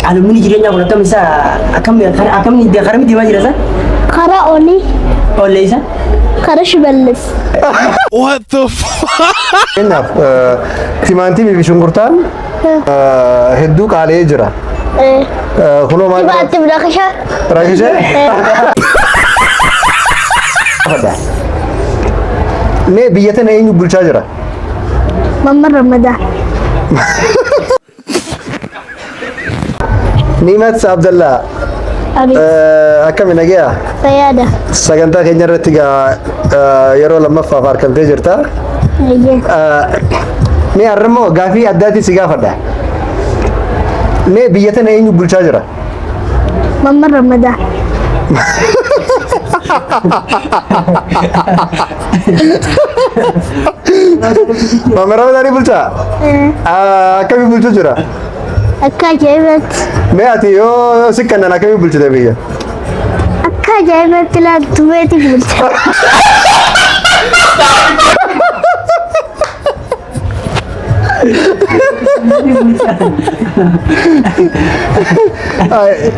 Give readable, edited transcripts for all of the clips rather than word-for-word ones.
Alumni jirenya kun akkam isa akkam ni karam di majira san? Kara oli. Oleh isa? Kara shiballis. What the fuck? Enough. Timanti mi shungurtan heddu qaalee jira. Kuno maal? Timanti rakasha. Rakasha? Me biyyatan eenyu bulchaa jira? Mama Ramadan. Nimat Abdallah. Abi. Akkam nagaa? Fayyada. Sagantaa keenya irratti yeroo lammaffaa argamtee jirta. Me har'ammoo gaafii addaati si gaafadha. Me biyyatan eenyu bulchaa jira? Mama Ramadan. Mama Ramadan bulchaa? Akkami bulchaa jira? Akka ajaa'ibatti. Me ati yoo si kannan akkami bulchite biyya? Akka ajaa'ibatti laattu beeti bulcha.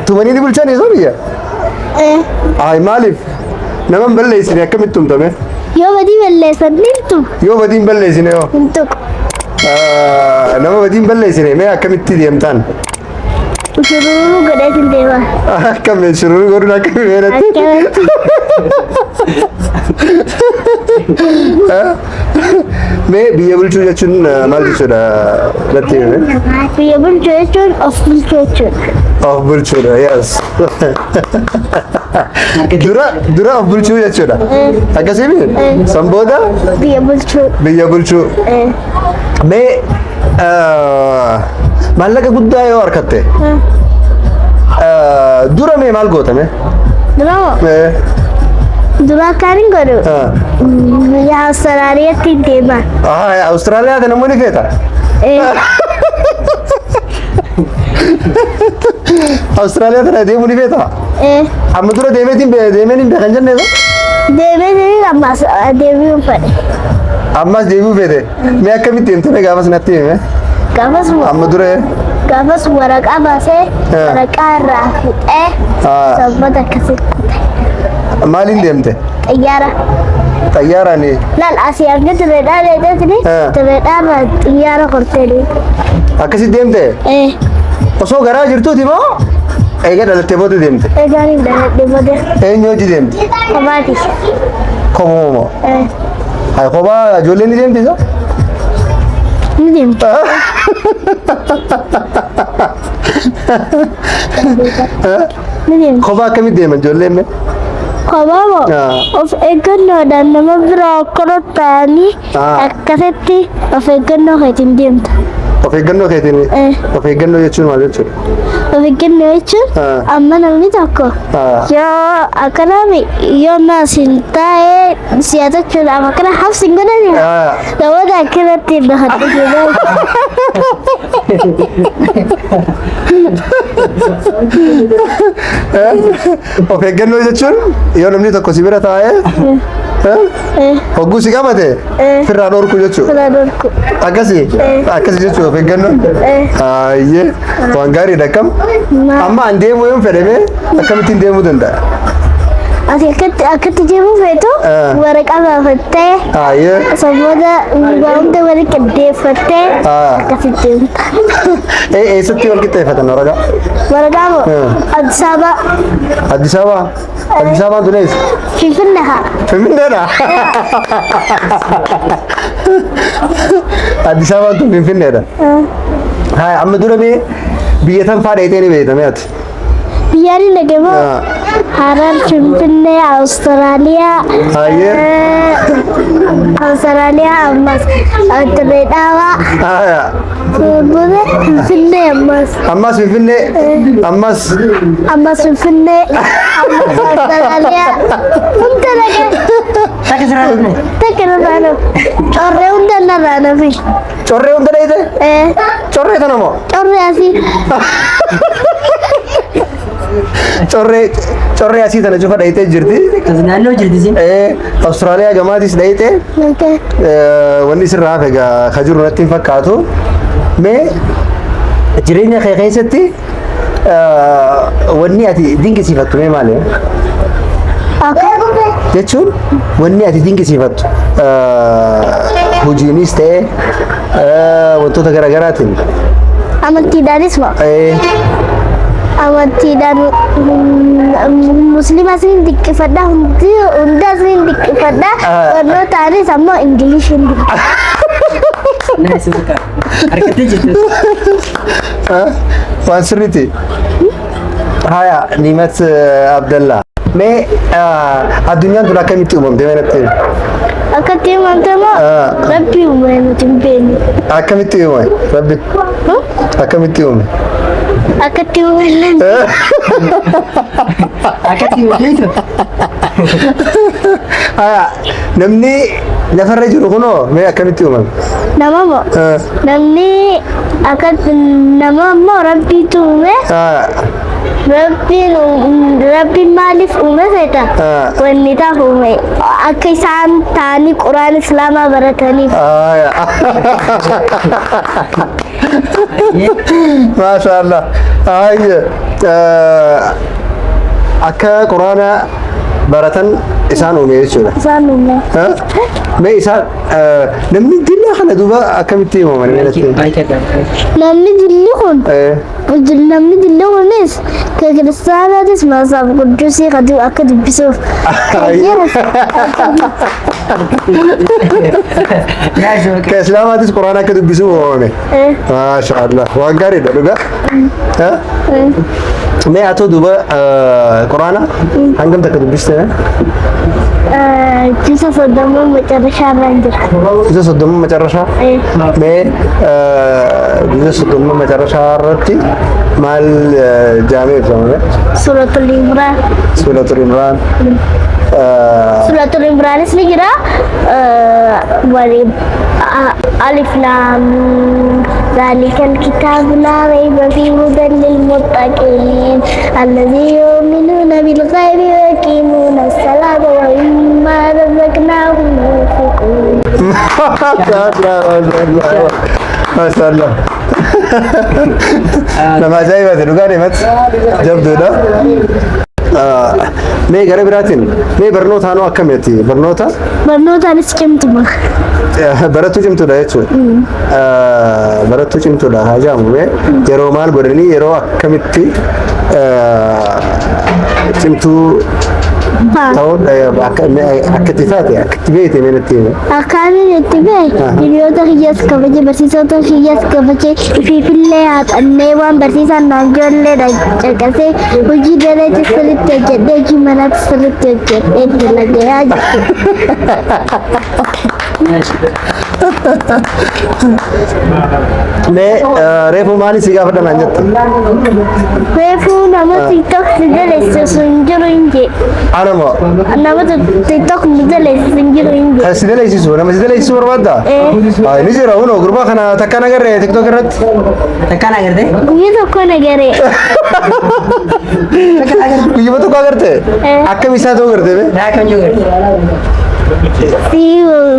Tumanii di bulchaan isa biyya? Ay maaliif? Naman balleessine akkamitti tumtame? Yoo badii balleessan nintu. Yoo badiin balleessine yoo? Nintu. Nama badiin balleessine mee akkamitti deemtaan? Ushururu godheetin deema. Akkamitti ushururu godhuun akkami meenatti? Akkamatti. Mee biyya bulchuu jechuun maal jechuudha? Natti hime? Biyya bulchuu jechuun of bulchuu jechuudha. Of bulchuudha, yes. Dura of bulchuu jechuudha. Akkasimi? San booda? Biyya bulchuu. Biyya bulchuu. Mee maallaqa guddaa yoo harkatte dura mee maal gootame? Dura akkaaniin godhu biyya Awustiraaliyaatti deema. Awustiraaliyaa kana namoonni feeta? Awustiraaliyaa kana deemuu ni feeta? Amma dura deemeen hin beekan jenneesa? Deemee ammas deebi'uun fedhe. Ammas deebi'uu fedhe? Mee akkamitti deemtee gaafas natti hime? Amma dura gaafas waraqaa baasee waraqaa irraa fuudhee sabbata akkasitti. Maaliin deemte? Xiyyaara. Xiyyaaraan? Laal asii arga tireedhaa leetee tireedhaa xiyyaara kortee. Akkasitti deemte? Osoo garaa jirtuuti moo eega dhalattee booda deemte? Eegaan hin dhaladhee booda. Eenyu hojii deemte? Kophaati. Kophaa moo? Haa kophaa ijoolleen ni deemti isa? Ni deemti. Ni deemti. Kophaa akkamitti deeman ijoolleen mee? Kophaa moo? Of eeggannoodhaan nama biraa akkana ta'anii akkasitti of eeggannoo keetiin deemta. Of eeggannoo keetiin? Of eeggannoo jechuun maal jechuudha? Of eeggannoo jechuun amma namni tokko yoo akkanaami yoo naasiin taa'ee si'atachuudhaaf akkana habsiin godhani namoota akkanatti bahadhu jedhama. Of eeggannoo jechuun yoo namni tokko si bira taa'ee hogguu si qabate firraan dhorku jechuudha. Firraan dhorku. Akkasii jechuudha of eeggannoon. Ayyee waan gaariidha akkam. Amma an deemuu yoo fedhame akkamittiin deemuu danda'a? Ati akkatti deemuu feetu waraqaa baafattee sammooda hunda wali qindeeffattee akkasitti deemta. Eessatti wal qixxeeffatan waraqaa? Waraqaa moo? Addis Ababaa. Addis Ababaa? Addis Ababaan tun eessa? Finfinneedha. Finfinneedha? Addis Ababaan tun Finfinneedha? Amma dura mee biyya tan faa dheeyitee ni beektame ati? Biyyaan hin dhagamoo Harar, Finfinnee, Awustiraaliyaa. Awustiraaliyaa ammas Dirreedhaawaa. Booda Finfinnee ammas. Ammas Finfinnee. Ammas Finfinnee. Ammas Awustiraaliyaa. Hunda dhagee. Takka narraa nafi. Corree hunda narraa nafi. Corree hunda dheeyite? Corree tana moo? Corree asii. Corree asii tana cufa dheeyitee jirti. Naannoo jirti siin. Awustiraaliyaa gamaatis dheeyite. Wanni sirraa hafe ka jiru natti hin fakkaatu. Mee jireenya kee keessatti wanni ati dinqisiifattu mee maali? Jechuun wanni ati dinqisiifattu hojiinis ta'ee wantoota garaagaraatiin. Amantiidhaanis moo? Amantiidhaan musliima siin dinqifadha hundaa siin dinqifadha barnootaanis ammoo ingiliishiin waan sirriiti. Haya Nimat Abdallah mee addunyaan tun akkamitti uumamte meenatti? Akkatti uumamte moo rabbi uume nuti hin beeknu. Akkamitti uume rabbi? Akkamitti uume? Akkatti uume. Akkatti uume. Haya namni lafarra jiru kunoo mee akkamitti uumame? Nama moo? Namni akkatti nama moo rabbiitu uume? Rabbiin maaliif uume seeta? Wanni taaf uume akka isaan ta'anii quraan islaamaa barataniif. Maashaallah. Akka quraana baratan isaan uume jechuudha. Isaan uume. Mee isaan namni dilli kana duuba akkamitti uumaman? Namni dilli kun kunis ka kiristaanaatis maasaaf quddusii akka dubbisuuf. Ka islaamaatis quraana akka dubbisuuf uumame. Maashaallah waan gaariidha dhugaa. Mee atoo duuba quraana hangam takka dubbiste? Jisa soddoma macarrashaa irra jira. Jisa soddoma macarrashaa? Mee jisa soddoma macarrashaa irratti maal jaamee ibsamame? Suratul Imraan. Suratul Imraan. Suratul Imraanis ni jira. Alif Laam ذلك الكتاب لا ريب فيه هدى للمتقين الذين يؤمنون بالغيب ويقيمون الصلاة ومما رزقناهم ينفقون. ما شاء الله. nama ajaa'ibaa dhugaa deematti jabduudha. Mee gara biraatiin mee barnootaanoo akkamitti barnootaanis cimtuma barattuu cimtuudha jechuudha. Barattuu cimtuudha haa jaamu mee yeroo maal godhanii yeroo akkamitti cimtuu ta'uun akka itti taate akka itti beekte mee natti himi. Akkaanin itti beeku hiriyoota kiyyaas kabaje barsiisota kiyyaas kabaje ifiifillee haadhannee waan barsiisaan naan ijoollee caqasee hojii dareetti sirriitti hojjedhee hojii manaatti sirriitti hojjedhee dalagee mee reefu maali si gaafadha naan jetta? Reefu nama TikTok si daleessisu hin jiru hin jee. Anamo? Nama TikTok si daleessisu hin jiru hin jee. Si daleessisu? Nama si daleessisu barbaadda? Ni jira hunoo gurbaa kana takkaan agarree TikTok irratti? Takkaan agartee? Guyyaa tokko nagaree. Guyyaa tokko agartee? Akkam isaa ta'uu agartee bee? Akkam jiru agartee? Si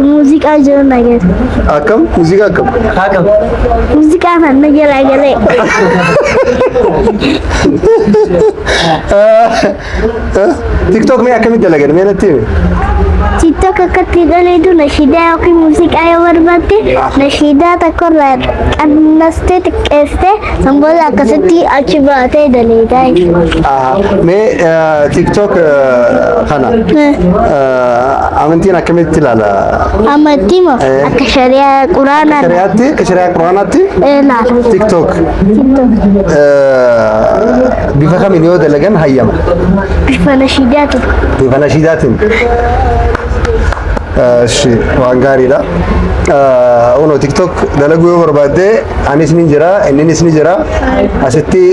muuziqaa jiru nagaree. Akkam? Muuziqaa akkam? Akkam? Muuziqaa kan nagaree. TikTok mee akkamitti dalagan mee natti himi? TikTok akkatti daleedu nashiidaa yookiin muuziqaa yoo barbaadde nashiidaa tokkorraa qannastee xiqqeessitee sanbooda akkasitti achi baatee daleedaa jechuudha. Mee TikTok kana amantiin akkamitti ilaala? Amantii moo akka shari'aa quraanaa Shari'aatti? Akka shari'aa quraanaatti? ilaala. TikTok bifa kamiin yoo dalagan hayyama? Bifa nashiidaatiin. Bifa nashiidaatiin. Shi waan gaariidha. Uno TikTok dalaguu yoo barbaadde anis ni jira inninis ni jira asitti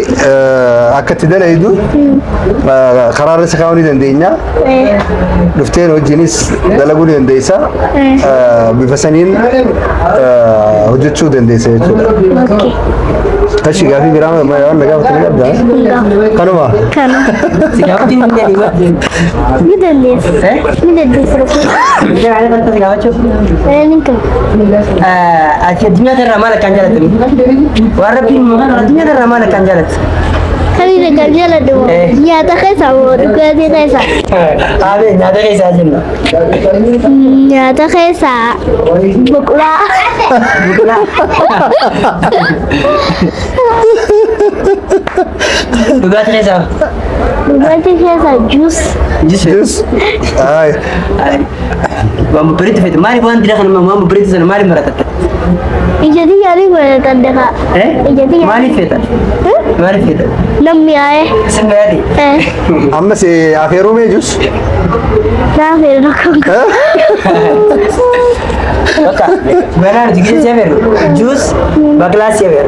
akka itti dalaydu karaa irra kaa'uu ni dandeenya. Dhufteen wajjinis dalaguu ni dandeessa. Bifa saniin hojjechuu dandeessa jechuudha. Ashi gaafii biraa waan nagaafatu ni qabda? Kanuma? Kana. Si gaafatiin ni deema? Ni dandeessa. Ni dandeessa. Jangan ada si gaafachuu. Ni kan. Ati addunyaa irraa maal akkaan jaalattu? Waan rabbiin addunyaa irraa maal akkaan jaalattu? Kan Mari de cambiar demo. Ya ta kai samu duka dai kai sa. Abe na da kai sajin na. Ya ta kai sa. Bukla. Bukla. Duga ta kai sa. Duga ta kai sa juice. Juice. Ay. Vamos perito feito. Mari buan tidak kan mama perito sana mari maratat. Jadi yari mana tanda ka? Jadi Mari feita. Mari feita. Nammi aaye. Sengadi. Amma se afeeru mee juice. Na fir rakon. Oka. Mana jigile sever. Juice bagla sever.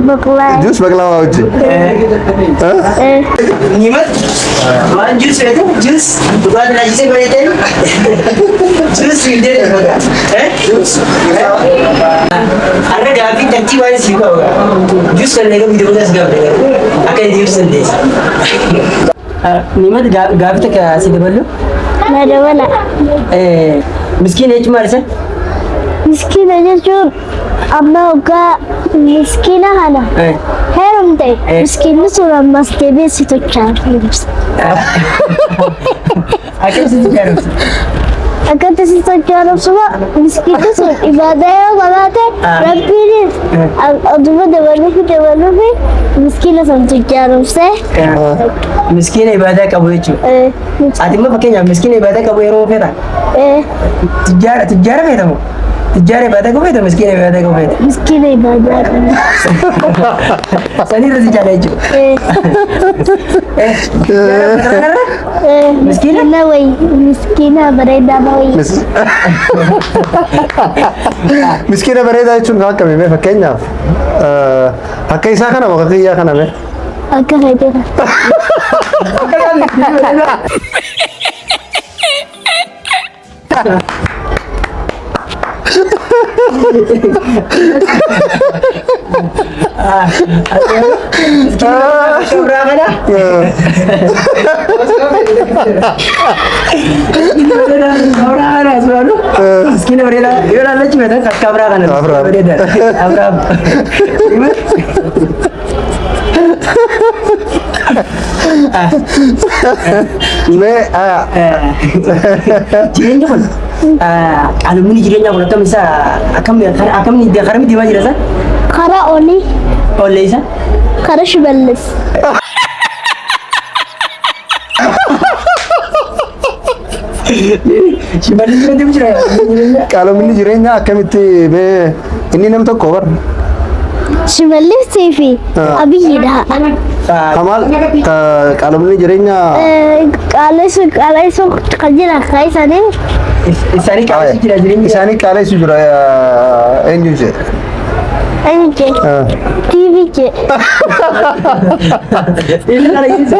Bukla. Juice baklava hojje. Nimat. Man juice feita. Juice. Duga na jise berite. Juice ide hoga. Juice. Anda gafi tanti wali सीखा होगा जूस करने का वीडियो दस गाँव देगा अकेले यूज़ संदेश निमत गावी तक सीधे बोलो Nada wala. मिस्किन है तुम्हारे से Miskin aja cun. Amma uga miskina hana. Herum deh. Miskin itu sudah mas TV situ cari. अकेले सीधे क्या रोज Akan tersisa jarum semua miskin itu sudah ibadah yang mana teh Rabbi ni. Aduh dewalu miskin itu sampai jarum se. Miskin इबादत का वो चु आदमी में पक्के जा मिस्किन इबादत का वो रो फेरा तिजारा फेरा वो तिजारा इबादत को फेरा मिस्किन इबादत को फेरा Miskin ibadah. सनी रजी जाने चु Miskina wai. Miskina bereda wai. Miskiina bareedaa jechuun kan akkamii mee fakkeenyaaf akka isaa kana moo akka kiyyaa kana mee? Akka fayyada. Shobra kana shobra kana suara miskin bereda yo la leche me dan cabra kana bereda abra Mee jireenya kun alumni jireenya kun akkam isa akkam ni dia karami dia jira sa Kara oli. olle isa Kara shiballis. shimali jireenya kun jira qaala'inni jireenyaa akkamitti mee inni nam tokko bar Shiballis TV. Abiyyi dah. Kamal qaala'inni jireenyaa Kalau isu kerja kai sana. isani kaasi jira jireenya isaanii qaala'insu jira eenyu jedhe Ini TV je. ini kana isa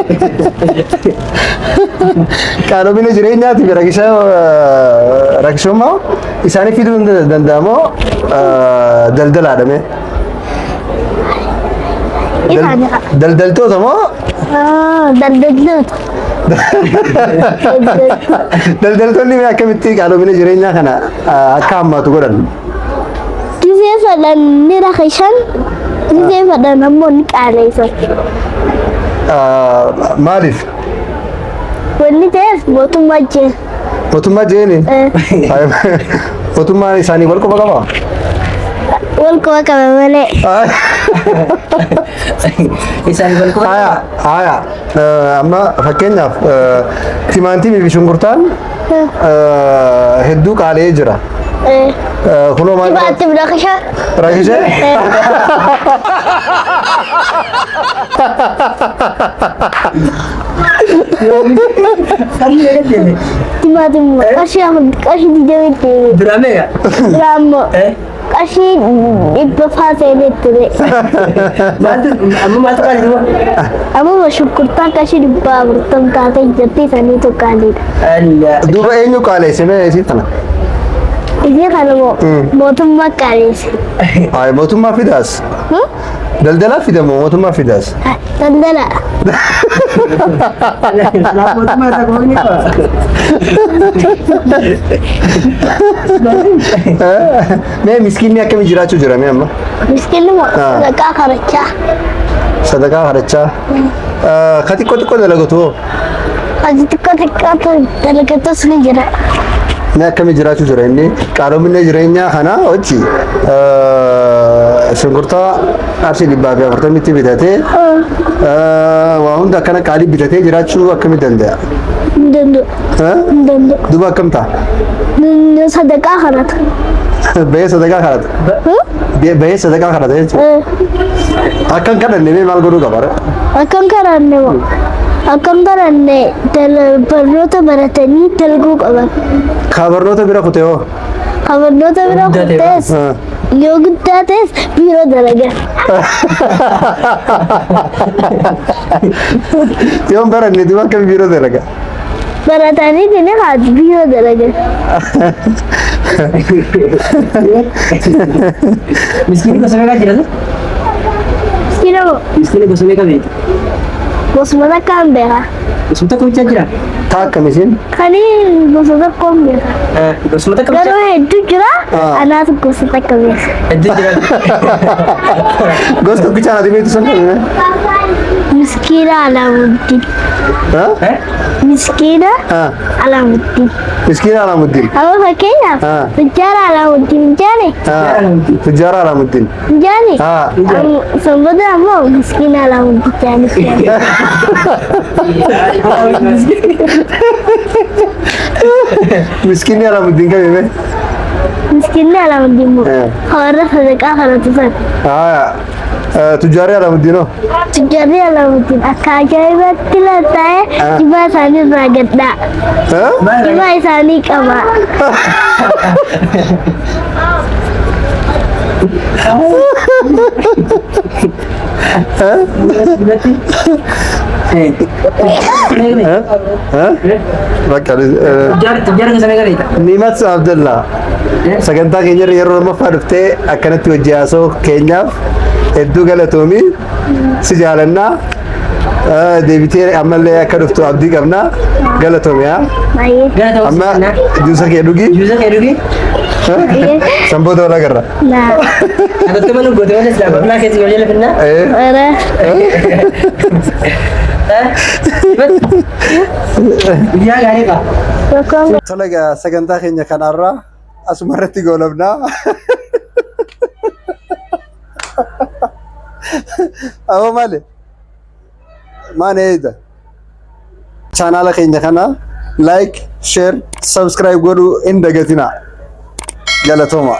qaala'inni jireenyaatiif rakkisummaa isaanii fiduu hin danda'amu daldalaadha mee Ini daldaltoota moo dan daldaltoonni mee akkamitti qaala'inni jireenyaa kana akka hammaatu godhan Kisah fadan ni rakishan. Kisah fadan namun kala isu. maaliif Wanni tes botu maje. mootummaa jeeni mootummaan isaanii wal quba qaba Wal kau kau mana? isani wal ko haya amma fakkeenyaaf timaantimii fi shunkurtaan hedduu qaala'ee jira kunoo maal Tiba tiba rakishan. rakkisee kan ni kan Tiba tiba kasih di jalan TV. drama ya Ramo. Kasih ibu fase itu deh. matu amma matu kali dua Amu bersyukur tak kasih di bawah tentang jadi sana itu kali. Allah duuba eenyu qaala'eesse mee isii tana Ini kalau mau tuh makan sih. ay mootummaa fidaas daldalaa fidamoo mootummaa fidaas Tanda lah. matu mata ko ni pa mee miskiinni akkami jiraachuu jira mee amma Miskin lu mau nak kerja. Sadaqaa kadhachaa. Ka xiqqoo dalagatu. Ati xiqqoo dalagatus ni jira. Inni akkamii jiraachuu jira inni qaaroominni jireenyaa kana hojii shunkurtaa qarshii 140 bitatee waa hunda akkana qaalii bitatee jiraachuu akkamii danda'a? Hin danda'u. Hin danda'u. Duuba akkam ta'a? Sadaqaa kadhata. Bahee sadaqaa kadhata. Bahee sadaqaa kadhata jechuudha. Akkan kadhanne maal godhuu qaba? Akkan kadhanne moo? Akkam baranne barnoota baratanii dalaguu qaban. Ka barnoota bira kutee hoo? Ka barnoota bira kutees yoo guddaa ta'es biiroo dalaga. Yoo baranne duuba akkam biiroo dalaga? Baratanii dini haa biiroo dalaga. Miskiin gosa meeqa jiraatu? Miskiina moo? Miskiin gosa meeqa beektu? Gosuma takkaan beeka. Gosuma tokko bichaa jira? Taa akkamisin? Kanii gosa tokkoon beeka. Gosuma tokko bichaa? Garuu hedduu jira. Anaatu gosa takka beeka. Hedduu jira. Gosa tokkichaan ati beektu san qabime? Miskiina Alaamuddin. Miskiina Alaamuddin. Miskiina Alaamuddin. Amma fakkeenyaaf Tujjaara Alaamuddin hin jaane? Tujjaara Alaamuddin. Hin jaane? Sanbooda ammoo miskiina Alaamuddin jaanis jaane. Miskiinni Alaamuddin qabime? Miskiinni Alaamuddin moo? Warra sadaqaa kadhatu san. Tujjaarri Alaamuddin hoo? Tujjaarri Alaamuddin akka ajaa'ibatti lattaa'ee jibaa isaanii irraa gaddaa. Jibaa isaanii qaba. Tujjaara gosa meeqa beekta? Nimat Abdullah sagantaa keenya yeroo lammaffaa dhuftee akkanatti hojii haasoo keenyaaf hedduu galatoomii si jaalannaa deebitee ammallee akka dhuftu abdii qabna galatoomi haa amma juusa kee dhugi sanboota wal agarra. Adatti mana goote wal isla bakla keessa yoo jala finna. Guyyaa gaarii qaba. Talaga sagantaa keenya kanarraa asuma irratti goolabnaa. Awwa maali? Maani eeda? Chaanaala keenya kana like, share, subscribe godhuu hin dagatinaa. Galatooma.